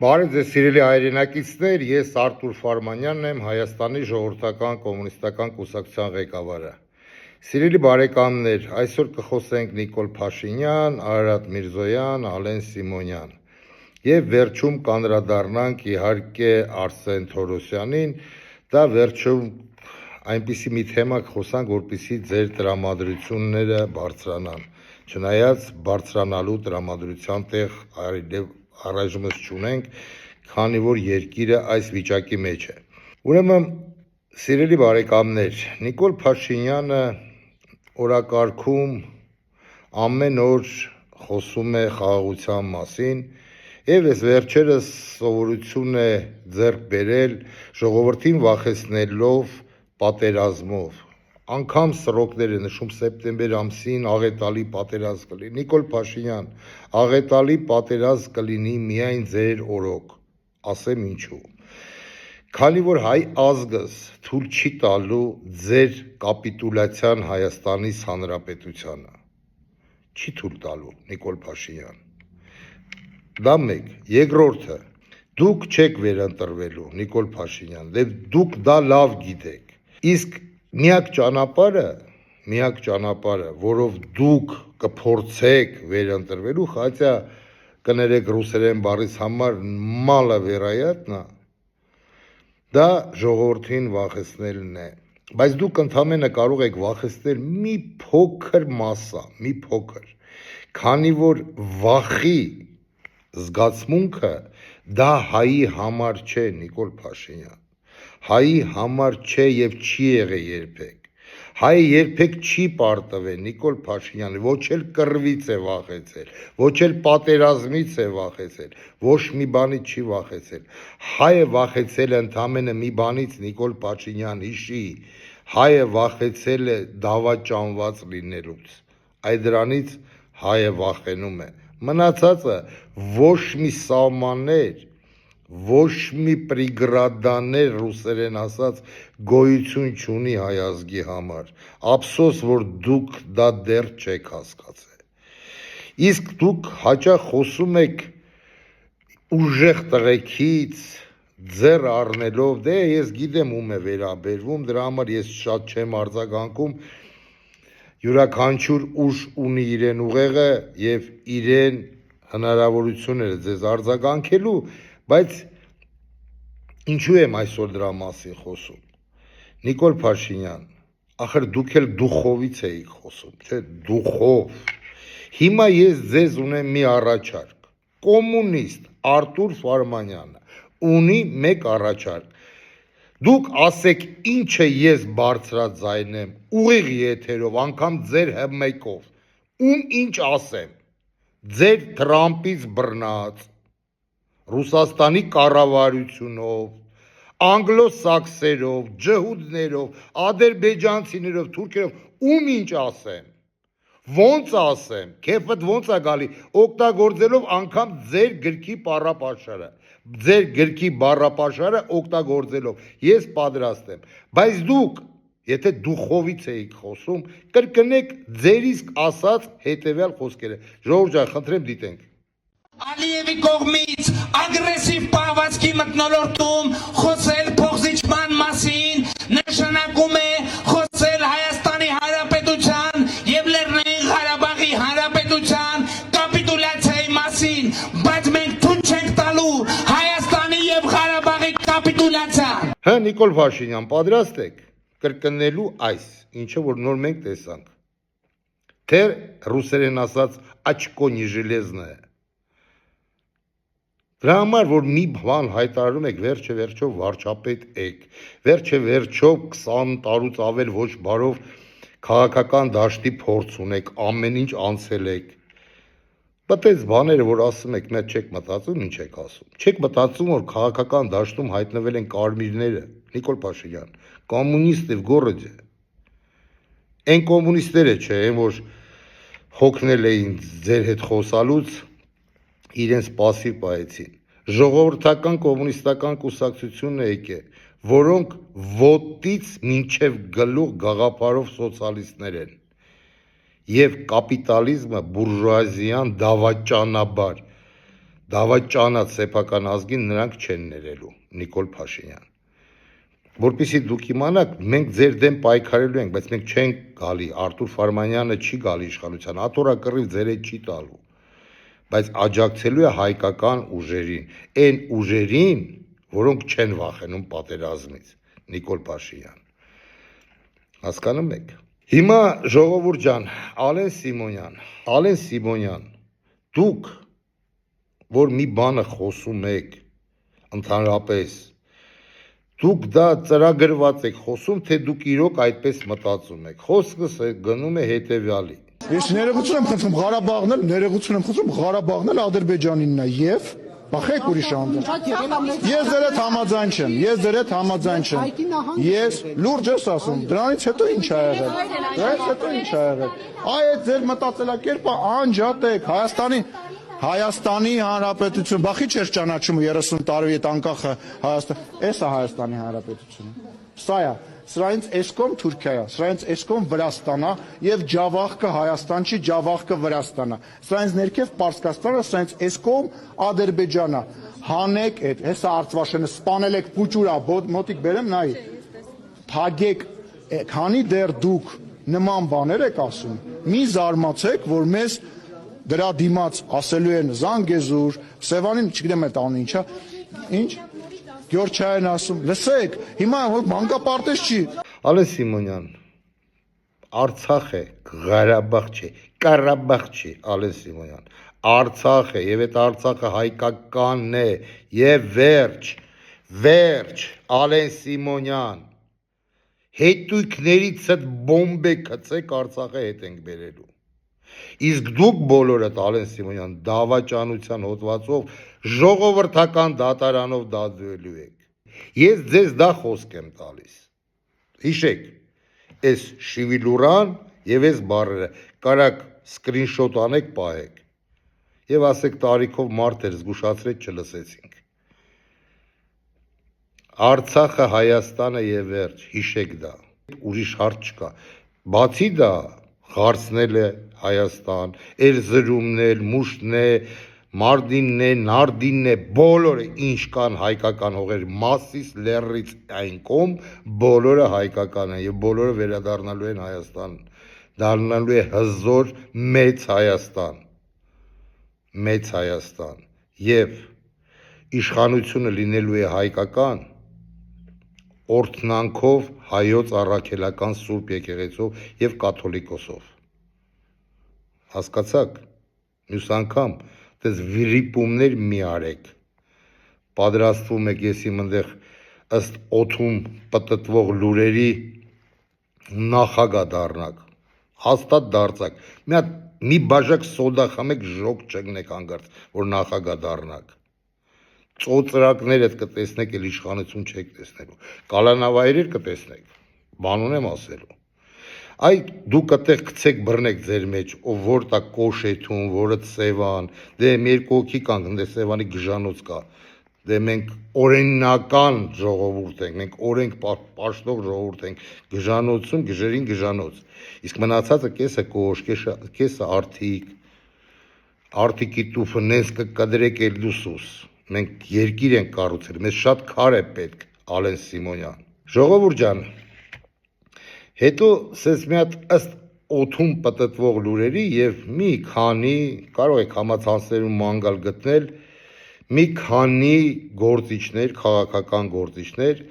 Բարև ձեզ սիրելի հայրենակիցներ, ես Արտուր Ֆարմանյանն եմ, Հայաստանի ժողովրդական կոմունիստական կուսակցության ղեկավարը։ Սիրելի բարեկամներ, այսօր կխոսենք Նիկոլ Փաշինյան, Արարատ Միրզոյան, Ալեն Սիմոնյան եւ վերջում կանդրադառնանք իհարկե Արսեն Թորոսյանին, դա վերջում այնպիսի մի թեմա կխոսանք, որպեսզի ձեր տրամադրությունները բարձրանան, չնայած բարձրանալու տրամադրության տեղ առայժմս չունենք, քանի որ երկիրը այս վիճակի մեջ է։ Ուրեմն, սիրելի բարեկամներ, Նիկոլ Փաշինյանը օրակարգում ամեն օր խոսում է խաղաղության մասին եւ այս վերջերս սովորություն է ձեռք բերել ժողովրդին վախեցնելով պատերազմով։ Անգամ սռոկներ է նշում սեպտեմբեր ամսին աղետալի պատերազմ կլինի։ Նիկոլ Փաշինյան, աղետալի պատերազմ կլինի միայն ձեր օրոք, ասեմ ինչու։ Քանի որ հայ ազգս թույլ չի տալու ձեր կապիտուլյացիան Հայաստանի Հանրապետությանը, չի թույլ տալու Նիկոլ Փաշինյան։ Դա մեկ, երկրորդը, դուք չեք վերընտրվելու Նիկոլ Փաշինյան, եւ դուք դա լավ գիտեք։ Իսկ միակ ճանապարհը, որով դուք կփորձեք վերընտրվելու, խացյա կներեք ռուսերեն բառից համար մալը վերայատնա, դա ժողովրդին վախեցնելն է։ Բայց դուք ընդամենը կարող եք վախեցնել մի փոքր մասսա, մի փոքր, քանի որ վախի զգացմունքը դա հայի համար չէ, Նիկոլ Փաշինյան։ Հայի համար չէ եւ չի եղել երբեք։ Հայը երբեք չի պարտվել Նիկոլ Փաշինյանը, ոչ էլ կռվից է վախեցել, ոչ էլ պատերազմից է վախեցել, ոչ մի բանից չի վախեցել։ Հայը վախեցել է ընդամենը մի բանից, Նիկոլ Փաշինյան հիշի, հայը վախեցել է դավաճանված լինելուց։ Այդ դրանից հայը վախենում է։ Մնացածը ոչ մի սահմաններ, ոչ մի պրիգրադաներ ռուսերեն ասած գոյություն չունի հայ ազգի համար։ Ափսոս, որ դուք դա դեռ չեք հասկացել։ Իսկ դուք հաճախ խոսում եք ուժեղ տղեկից, ձեռ առնելով, դե ես գիտեմ ում է վերաբերվում, դրա համար ես շատ չեմ արձագանքում, յուրաքանչյուր ուժ ունի իրեն ուղեղը եւ իրեն հնարավորությունները ձեզ արձագանքելու, բայց ինչու եմ այսօր դրա մասին խոսում։ Նիկոլ Փաշինյան, ախր դուք էլ դուխովից էիք խոսում, չէ՞, դուխով։ Հիմա ես ձեզ ունեմ մի առաջարկ։ Կոմունիստ Արտուր Ֆարմանյանը ունի մեկ առաջարկ։ Դուք ասեք ինչը ես բարձրաձայնեմ, ուղիղ եթերով, անգամ ձեր հմայքով, ինչ ասեմ, ձեր Թրամփից բռնած, Ռուսաստանի կառավարությունով, անգլոսաքսերով, ջհուդներով, ադրբեջանցիներով, թուրքերով, ինչ ասեմ, ոնց ասեմ, քեֆդ ոնց է գալի, օգտագործելով անգամ ձեր գրքի բառապաշարը, ձեր գրքի բառապաշարը օգտագործելով, ես պատրաստ եմ, բայց դուք, եթե դուխովից էիք խոսում, կրկնեք ձեր իսկ ասած հետևյալ խոսքերը, ժողովուրդ ջան, խնդրեմ դիտենք։ Ալիևի կողմից ագրեսիվ պահվածքի մթնոլորտում խոսել փոխզիջման մասին նշանակում է խոսել Հայաստանի Հանրապետության եւ Լեռնային Ղարաբաղի Հանրապետության կապիտուլյացիայի մասին, բայց մենք թույլ չենք տալու Հայաստանի եւ Ղարաբաղի կապիտուլյացիան։ Հա, Նիկոլ Փաշինյան, պատրաստ եք կրկնելու այս, ինչը որ նոր մենք տեսանք, թե ռուսերեն ասած очко не железное։ Դրա համար, որ մի բան հայտարարում եք, վերջը վարչապետ եք, վերջը 20 տարուց ավել ոչ բարով քաղաքական դաշտի փորձ ունեք, ամեն ինչ անցել եք։ Բայց այս բաները, որ ասում եք, մեծ չեք մտածում, ինչ եք ասում։ Չեք մտածում, որ քաղաքական դաշտում հայտնվել են կարմիրները, Նիկոլ Փաշինյան, կոմունիստ եւ գորոդե։ Այն կոմունիստները չէ, այն որ հոգնել էին ձեր հետ խոսալուց, իրենց պասիվ պահեցին։ Ժողովրդական կոմունիստական կուսակցությունն է եկել, որոնք ոտից մինչև գլուխ գաղափարով սոցիալիստներ են։ Եվ կապիտալիզմը բուրժուազիան դավաճանաբար դավաճանած սեփական ազգին նրանք չեն ներելու, Նիկոլ Փաշինյան։ Որպեսզի դուք իմանաք, մենք ձեր դեմ պայքարելու ենք, բայց մենք չենք գալի, Արթուր Ֆարմանյանը չի գալի իշխանության, աթոռակռիվ ձեր հետ չի տալու, բայց աջակցելու է հայկական ուժերին, այն ուժերին, որոնք չեն վախենում պատերազմից, Նիկոլ Փաշինյան։ Հասկանում եք։ Հիմա ժողովուրդ ջան, Ալեն Սիմոնյան, դուք որ մի բանը խոսում եք ընդհանրապես, դուք դա ծրագրված եք խոսում, թե դուք իրոք այդպես մտածում եք։ Խոսքս գնում է հետևյալի։ Ես ներողություն եմ խնդրում Ղարաբաղն էլ Ադրբեջանինն է եւ բախեք ուրիշ անդր։ Ես դեռ հետ համաձայն չեմ։ Ես լուրջ ես ասում, դրանից հետո ինչ ա եղել։ Այդ ձեր մտածելակերպը անջատեք Հայաստանի Հանրապետություն, բախի չէր ճանաչում 30 տարի այդ անկախը Հայաստան, էսա Հայաստանի Հանրապետությունը։ Սա է, սրանից էսկոմ Թուրքիա է, սրանից էսկոմ Վրաստան է եւ Ջավախքը Հայաստան չի, Ջավախքը Վրաստան է։ Սրանից ներքև Պարսկաստանը, սրանից էսկոմ Ադրբեջան է։ Հանեք այդ, հեսա Արցվաշենը սպանել եք փուճուրա, մոտիկ բերեմ նայի։ Թագեք, քանի դեռ դուք նման բաներ եք ասում, մի զարմացեք, որ մեզ դրա դիմաց ասելու են Զանգեզուր, Սևանին, չգիտեմ այդ անունը ինչա, ինչ Գյորջայան ասում, լսեք, հիմա որ մանկապարտեզ չի։ Ալեն Սիմոնյան, Արցախ է, Ղարաբաղ չէ, Կարաբաղ չի, Ալեն Սիմոնյան, Արցախ է, եւ այդ Արցախը հայկականն է, եւ վերջ, Ալեն Սիմոնյան, հետույքներից այդ բոմբ է գցեք Արցախը հետ ենք բերելու։ Իսկ դուք բոլորդ Ալեն Սիմոնյան դավաճանության հոդվածով ժողովրդական դատարանով դատվելու եք։ Ես ձեզ դա խոսք եմ տալիս։ Հիշեք, այս շիվիլուրան եւ այս բառերը կարակ սկրինշոտ անեք, պահեք եւ ասեք տարիքով մարդ էր զգուշացրեք չլսեցինք։ Արցախը Հայաստանը եւ վերջ, հիշեք դա։ Ուրիշ հարց չկա։ Բացի դա Ղարցնել է Հայաստան, Էրզրումն է, Մուշտն է, Մարդինն է, Նարդինն է, բոլորը ինչ կան հայկական հողեր, Մասիս լեռից այն կողմ, բոլորը հայկական են եւ բոլորը վերադառնալու են Հայաստան, դառնալու է հզոր մեծ Հայաստան եւ իշխանությունը լինելու է հայկական օրդնանքով հայոց առաքելական Սուրբ եկեղեցով եւ կաթոլիկոսով։ Հասկացաք, մյուս անգամ դες վիրիպումներ մի արեք։ Պատրաստվում եք ես իմ այնտեղ ըստ օթում պտտվող լուրերի նախագահ դառնաք։ Հաստատ դարձակ։ Մի բաժակ սոդա խմեք, ժոկ չգնեք հանգարց, որ նախագահ դառնաք։ Ծոծրակներդ կտեսնեք, էլ իշխանություն չեք տեսնելու։ Կալանավայրեր կտեսնեք, բան ունեմ ասելու։ Այ դուք այդտեղ գցեք բռնեք ձեր մեջ, ով որ տա Կոշեթուն, որը Սևան, դե երկու հոգի կան, դե Սևանի գժանոց կա։ Դե մենք օրենական ժողովուրդ ենք, մենք օրենք պաշտող ժողովուրդ ենք, գժանոցում, գժերին գժանոց։ Իսկ մնացածը կեսը կոշ, կեսը արդիկի տուփը նես կկդրեք էլ դուսուս։ Մենք երկիր ենք կառուցել, մեզ շատ քար է պետք, Ալեն Սիմոնյան։ Ժողովուրդ ջան, հետո սենց մի հատ ըստ օթում պտտվող լուրերի եւ մի քանի, կարող եք համացանցերում ման գտնել, մի քանի գործիչներ, քաղաքական գործիչներ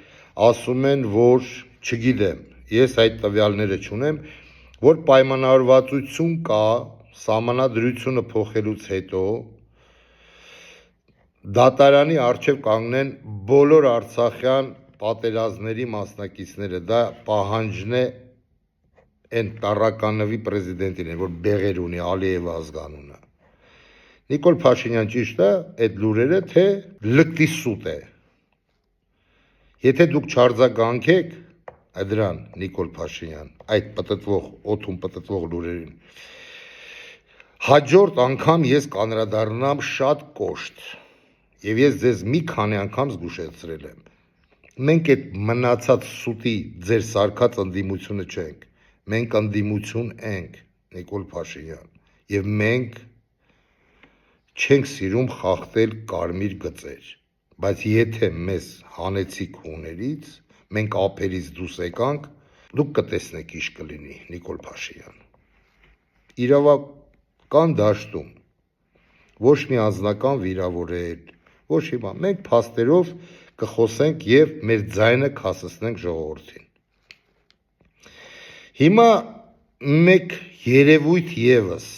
ասում են, որ չգիտեմ, ես այդ տվյալները չունեմ, որ պայմանավորվածություն կա սահմանադրությունը փոխելուց հետո դատարանի առջև կանգնեն բոլոր արցախյան պատերազմների մասնակիցները, դա պահանջն է այն Տառականովի պրեզիդենտին, որ բեղեր ունի Ալիևի ազգանունը։ Նիկոլ Փաշինյան ճիշտ է, այդ լուրերը թե լկտի սուտ է։ Եթե դուք չարձագանքեք դրան, Նիկոլ Փաշինյան, այդ պտտվող, օթում պտտվող լուրերին, հաջորդ անգամ ես կանրադառնամ շատ կոշտ։ Եվ ես ձեզ մի քանի անգամ զգուշացրել եմ։ Մենք այդ մնացած սուտի ձեր սարկած ընդդիմությունը չենք։ Մենք ընդդիմություն ենք, Նիկոլ Փաշինյան։ Եվ մենք չենք սիրում խախտել կարմիր գծեր, բայց եթե մեզ հանեցիք հուներից, մենք ափերից դուրս եկանք, դուք կտեսնեք ինչ կլինի, Նիկոլ Փաշինյան։ Իրավական դաշտում ոչ մի անձնական վիրավորել, ոչ մի բան, մենք փաստերով կխոսենք եւ մեր ձայնը կհասցնենք ժողովրդին։ Հիմա մեկ երևույթ եւս,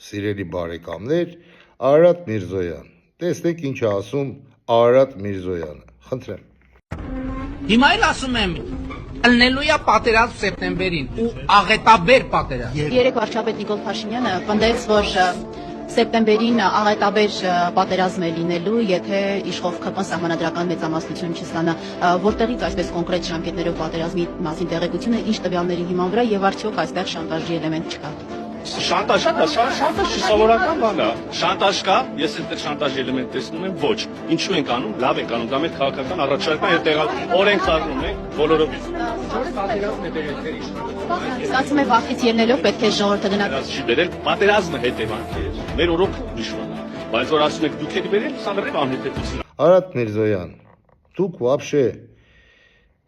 սիրելի բարեկամներ, Արարատ Միրզոյան, տեսնեք ինչ է ասում Արարատ Միրզոյանը, խնդրեմ։ Հիմա էլ ասում եմ, ելնելու է պատերազմ սեպտեմբերին ու աղետաբեր պատերազմ։ Երեք վարչապետ Նիկոլ Փաշինյանը պնդեց, որ սեպտեմբերին աղետաբեր պատերազմ է լինելու, եթե իշխող ԿՊ սահմանադրական մեծամասնություն չստանա, որտեղից այսպես կոնկրետ ժամկետներով պատերազմի մասին տեղեկությունը, ինչ տվյալների հիման վրա եւ արդյոք այստեղ շանտաժի էլեմենտ չկա։ Շանտաժ սովորական բան է։ Շանտաժ կա, ես այդտեղ շանտաժի էլեմենտ տեսնում եմ, ոչ։ Ինչու ենք անում, լավ ենք անում, դա մեր քաղաքական առաջարկն է, տեղալ օրենք խառնում ենք, բոլորովին։ Ստացվում է վախից ելնելով պետք է ժողովուրդը գնա։ Չի բերել, պատերազմը հետևանք է։ Մեր օրոք ուրիշն է։ Բայց որ ասում եք դուք եք բերել, սա լրիվ անհետեւություն է։ Արարատ Միրզոյան, դուք вообще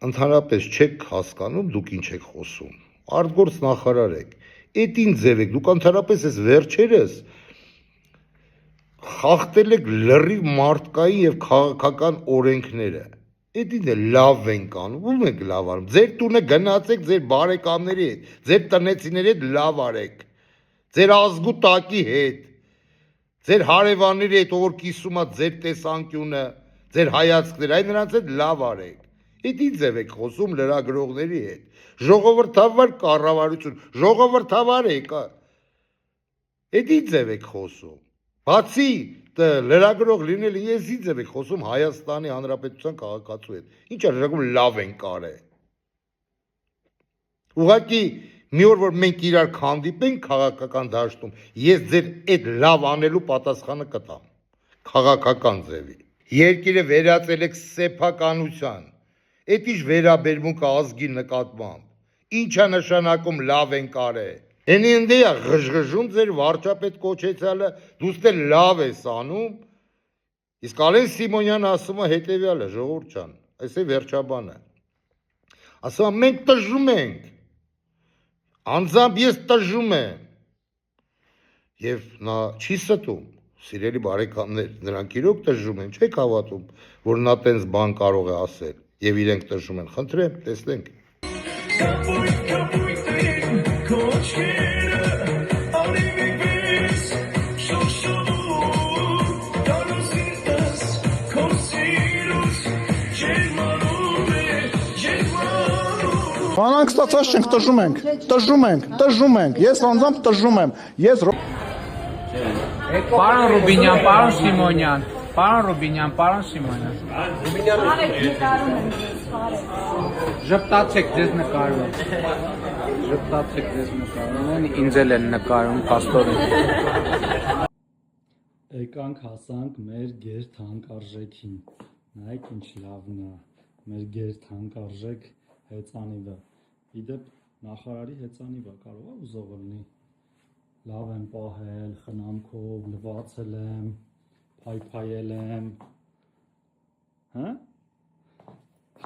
ընդհանրապես չեք հասկանում դուք ինչ եք խոսում։ Արտգործ նախարար եք։ Էդ ինչ ձև եք, դուք ընդհանրապես այս վերջերս խախտել եք լրիվ մարդկային եւ քաղաքական օրենքները։ Էդ ինչ է լավ ենք անում, ում եք լավ անում։ Ձեր տունը գնացեք ձեր բարեկամների հետ, ձեր տնեցիների հետ լավ արեք։ Ձեր ազգու տակի հետ, ձեր հարևանների հետ, ով կիսում է ձեր տեսանկյունը, ձեր հայացքները, այն նրանց հետ լավ արեք։ Էդ ինչ ձև եք խոսում լրագրողների հետ։ Ժողովրդավար կառավարություն, ժողովրդավար եք։ Էդ ինչ ձև եք խոսում։ Բացի լրագրող լինել, ես ինչ ձև եք խոսում Հայաստանի Հանրապետության քաղաքացու հետ։ Ինչ է լրագրում լավ են կարե։ Ուղղակի մի օր որ մենք իրար քանդիպենք քաղաքական դաշտում, ես ձեր այդ լավ անելու պատասխանը կտամ։ Քաղաքական ձևի։ Երկիրը վերածել եք սեփականության։ Էդ ինչ վերաբերմունք ազգի նկատմամբ։ Ինչ է նշանակում լավ են կարե։ Էնի ընդ է ղժղժում ձեր վարչապետ կոչեցյալը, դու ստե լավ ես անում։ Իսկ Ալեն Սիմոնյանը ասում է հետևյալը, ժողովուրդ ջան, այս է վերջաբանը։ Ասում է մենք տժժում ենք։ Անձամբ ես տժժում եմ։ Եվ նա չի ստում, սիրելի բարեկամներ, նրանք իրոք տժժում են, չեք հավատում, որ նա տենց բան կարող է ասել, եւ իրենք տժժում են։ Խնդրեմ, տեսնենք։ Անանք ստացած չենք, տժժում ենք, ես անձամբ տժժում եմ, ես Պարոն Ռուբինյան, պարոն Սիմոնյան, պարոն Սիմոնյան։ Ժպտացեք, ձեզ նկարում են, ինձ էլ են նկարում, պաստորին։ Եկանք հասանք մեր գեր թանկարժեքին, նայեք ինչ լավն է, մեր գեր թանկարժեք հեծանիվը, իդեպ նախարարի հեծանիվը կարող է ուզող լինի, լավ եմ պահել, խնամքով, լվացել եմ, փայփայել եմ,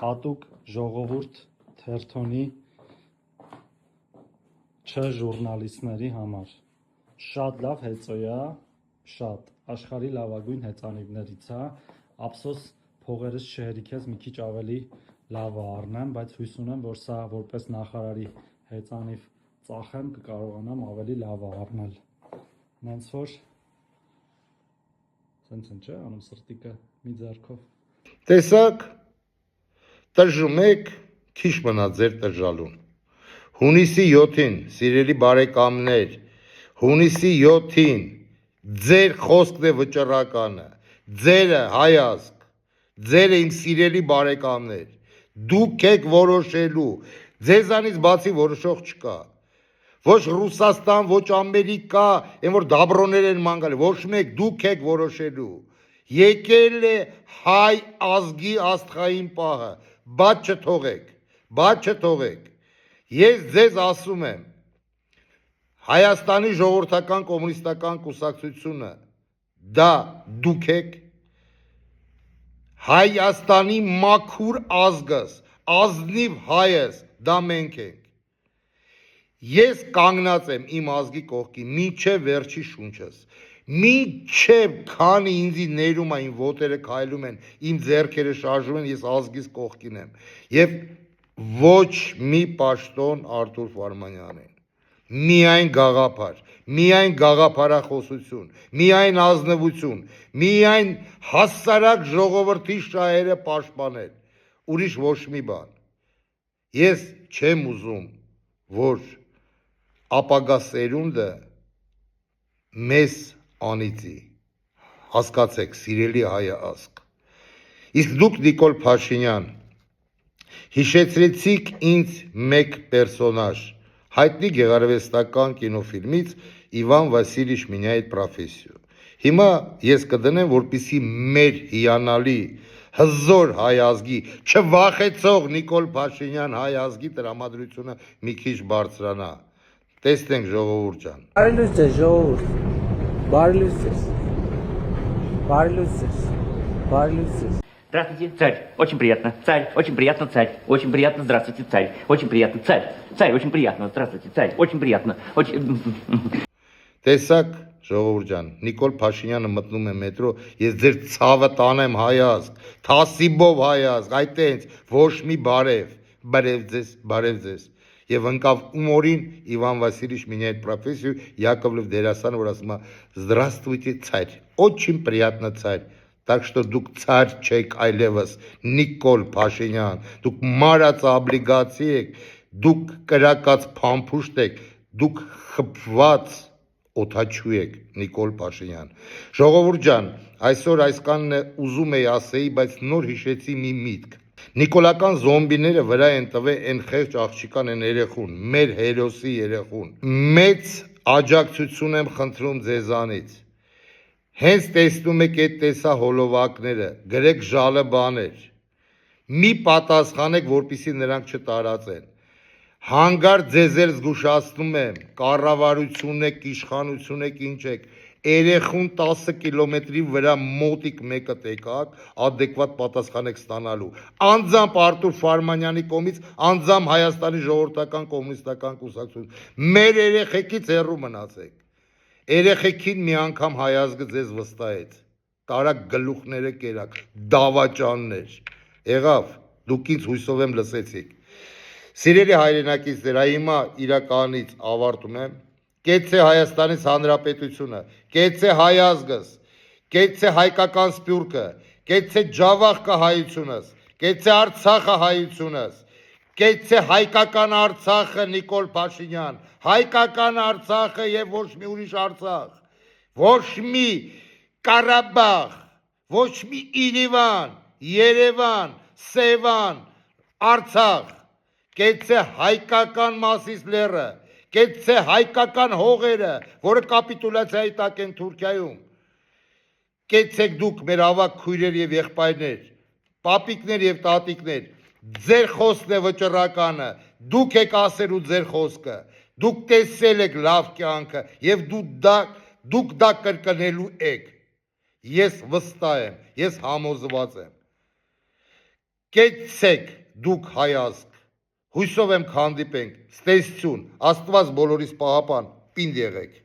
հատուկ ժողովուրդ թերթոնի չժուրնալիստների համար, շատ լավ հեծոյա, շատ, աշխարհի լավագույն հեծանիվներից է, ափսոս փողերս չհերիքեց մի քիչ ավելի լավը առնեմ, բայց հույս ունեմ, որ սա որպես նախարարի հեծանիվ ծախեմ կկարողանամ ավելի լավը առնել, նենց որ սենց են չէ, անում սրտիկը մի ձեռքով։ Տեսակ, տժժում եք, քիչ մնա ձեր տժժալուն։ Հունիսի 7-ին, սիրելի բարեկամներ, հունիսի 7-ին ձեր խոսքն է վճռականը, ձերը հայազգ, ձերը իմ սիրելի բարեկամներ, դուք եք որոշելու, ձեզանից բացի որոշող չկա, ոչ Ռուսաստան, ոչ Ամերիկա, այն որ դաբրոներ են ման գալի, ոչ մեկ, դուք եք որոշելու, եկել է հայ ազգի աստղային պահը, բաց չթողեք, ես ձեզ ասում եմ, Հայաստանի ժողովրդական կոմունիստական կուսակցությունը դա դուք եք, Հայաստանի մաքուր ազգս, ազնիվ հայս, դա մենք ենք։ Ես կանգնած եմ իմ ազգի կողքի, մինչև վերջի շունչս, մինչև քանի ինձի ներում է, իմ ոտերը քայլում են, իմ ձեռքերը շարժում են, ես ազգիս կողքին եմ։ Եվ ոչ մի պաշտոն Արթուր Ֆարմանյանին, միայն գաղափար, միայն գաղափարախոսություն, միայն ազնվություն, միայն հասարակ ժողովրդի շահերը պաշտպանել, ուրիշ ոչ մի բան։ Ես չեմ ուզում, որ ապագա սերունդը մեզ անիծի, հասկացեք, սիրելի հայ ազգ։ Իսկ դուք Նիկոլ Փաշինյան հիշեցրեցիք ինձ մեկ պերսոնաժ, հայտնի գեղարվեստական կինոֆիլմից Իվան Վասիլիչ Մինյայիդ պրոֆեսիո։ Հիմա ես կդնեմ, որպեսզի մեր հիանալի հզոր հայ ազգի, չվախեցող Նիկոլ Փաշինյան հայ ազգի տրամադրությունը մի քիչ բարձրանա։ Տեսնենք ժողովուրդ ջան։ Բարի լույս ձեզ ժողովուրդ, բարի լույս ձեզ, բարի լույս ձեզ, բարի լույս ձեզ։ Здравствуйте, царь. Очень приятно. Царь. Очень приятно, царь. Очень приятно. Здравствуйте, царь. Очень приятно, царь. Царь. Очень приятно. Здравствуйте, царь. Очень приятно. Очень... Տեսակ ժողովուրդ ջան, Նիկոլ Փաշինյանը մտնում է մետրո, ես ձեր ցավը տանեմ հայ ազգ, թասիբով հայ ազգ, այտենց ոչ մի բարև ձեզ։ Եվ ընկավ ումորին Իվան Վասիլիչ Մինյայիդ պրոֆեսիո Яковлев դերասան, որ ասում է «Здравствуйте, царь. Очень приятно, царь». Так что դուք ցար չեք այլևս, Նիկոլ Փաշինյան, դուք մարած օբլիգացի եք, դուք կրակած փամփուշտ եք, դուք խփված օթաչու եք, Նիկոլ Փաշինյան։ Ժողովուրդ ջան, այսօր այսքանն ուզում էի ասեի, բայց նոր հիշեցի մի միտք։ Նիկոլական զոմբիները վրա են տվել են խեղճ աղջիկան են երեխուն, մեր հերոսի երեխուն։ Մեծ աջակցություն եմ խնդրում ձեզանից։ Հենց տեսնում եք այդ տեսա հոլովակները, գրեք ժալը բաներ։ Մի պատասխանեք, որպեսզի նրանք չտարածեն։ Հանգարտ ձեզ էլ զգուշացնում եմ, կառավարություն եք, իշխանություն եք, ինչ եք, երեխուն 10 կիլոմետրի վրա մոտիկ մեկը տեկակ, ադեկվատ պատասխան եք ստանալու։ Անձամբ Արթուր Ֆարմանյանի կողմից, անձամբ Հայաստանի ժողովրդական կոմունիստական կուսակցություն։ Մեր երեխեքից հեռու մնացեք։ Երեխեքին մի անգամ հայ ազգը ձեզ վստահեց, տարակ գլուխները կերակ, դավաճաններ, եղավ, դուք ինձ հույսով եմ լսեցիք։ Սիրելի հայրենակիցներ, հիմա իրականից ավարտում եմ, կեցցե Հայաստանից Հանրապետությունը, կեցցե հայ ազգս, կեցցե հայկական սպյուրքը, կեցցե ջավախքը հայությունս, կեցցե Արցախը հայությունս, կեցցե հայկական Արցախը Նիկոլ Փաշինյան, հայկական Արցախը եւ ոչ մի ուրիշ Արցախ, ոչ մի Ղարաբաղ, ոչ մի Իրիվան, Երևան, Սևան, Արցախ, կեցցե հայկական Մասիս լեռը, կեցցե հայկական հողերը, որը կապիտուլյացիայի տակ են Թուրքիայում, կեցցեք դուք մեր ավակ քույրեր եւ եղբայրներ, պապիկներ եւ տատիկներ, ձեր խոսքն է վճռականը, դուք եք ասելու ձեր խոսքը, դուք տեսել եք լավ կյանքը եւ դուք դա կրկնելու եք։ Ես վստահ եմ, ես համոզված եմ։ Կեցցեք դուք հայ ազգ, հույսով եմ կհանդիպենք, ստեսություն, Աստված բոլորիս պահապան, պինդ եղեք։